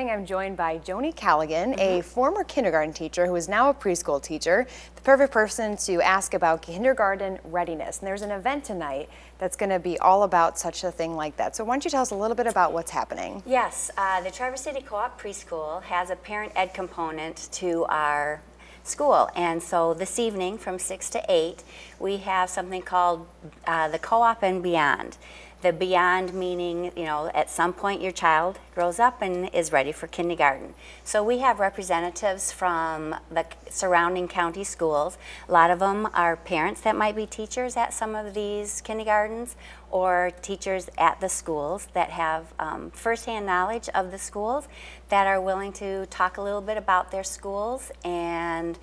I'm joined by Joni Callaghan, a former kindergarten teacher who is now a preschool teacher, the perfect person to ask about kindergarten readiness. And there's an event tonight that's going to be all about such a thing like that. So why don't you tell us a little bit about what's happening? Yes, the Traverse City Co-op Preschool has a parent ed component to our school, and so this evening from 6 to 8 we have something called the Co-op and Beyond. The beyond meaning, you know, at some point your child grows up and is ready for kindergarten. So we have representatives from the surrounding county schools. A lot of them are parents that might be teachers at some of these kindergartens, or teachers at the schools that have firsthand knowledge of the schools, that are willing to talk a little bit about their schools and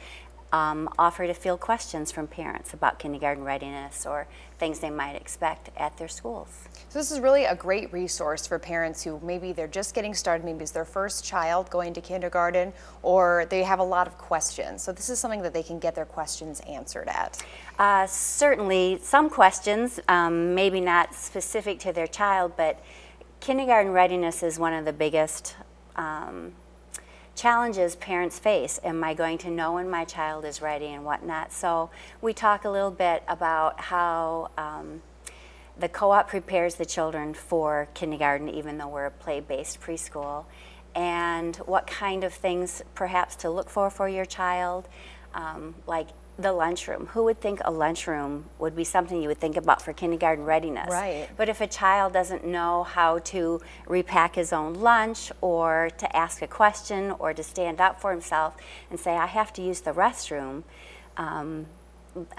offer to field questions from parents about kindergarten readiness or things they might expect at their schools. So this is really a great resource for parents who maybe they're just getting started, maybe it's their first child going to kindergarten, or they have a lot of questions. So this is something that they can get their questions answered at. Certainly some questions, maybe not specific to their child, but kindergarten readiness is one of the biggest challenges parents face. Am I going to know when my child is ready and whatnot? So we talk a little bit about how the co-op prepares the children for kindergarten, even though we're a play-based preschool, and what kind of things perhaps to look for your child, like the lunchroom. Who would think a lunchroom would be something you would think about for kindergarten readiness? Right. But if a child doesn't know how to repack his own lunch, or to ask a question, or to stand up for himself and say, I have to use the restroom,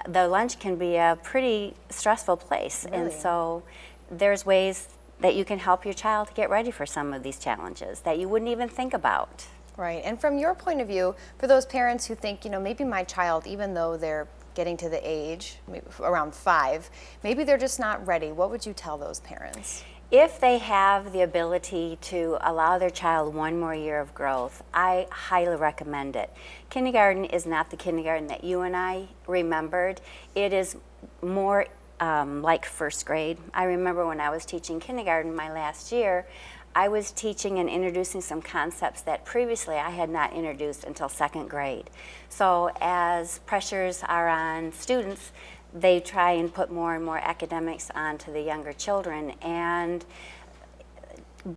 the lunch can be a pretty stressful place. Really? And so there's ways that you can help your child to get ready for some of these challenges that you wouldn't even think about. Right, and from your point of view, for those parents who think, you know, maybe my child, even though they're getting to the age, maybe around 5, maybe they're just not ready, what would you tell those parents? If they have the ability to allow their child one more year of growth, I highly recommend it. Kindergarten is not the kindergarten that you and I remembered. It is more like first grade. I remember when I was teaching kindergarten my last year, I was teaching and introducing some concepts that previously I had not introduced until 2nd grade. So as pressures are on students, they try and put more and more academics onto the younger children, and